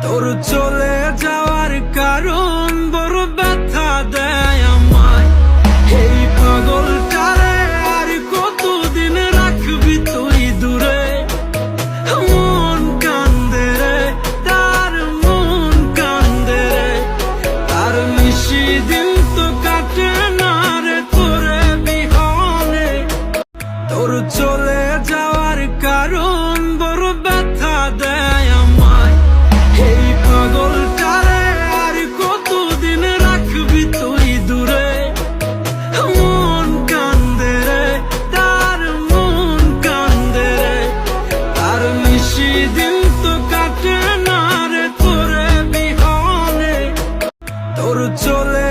তোর চলে যাওয়ার কারণ বড় ব্যথা দেয় আমায়। এই পাগলটারে আর কতদিন রাখবি তুই দূরে? মন কান্দে রে, তার মন কান্দে রে, তার মিশি দিন তো কাটে না রে তোরে বিহনে। তোর চলে যাওয়ার কারণ বড় ব্যথা দেয় আমায়। এই পাগলটারে আর কতদিন রাখবি তুই দূরে? মন কান্দে রে, তার মন কান্দে রে, তার মিশি দিন তো কাটে না রে তোরে বিহনে। তোর চলে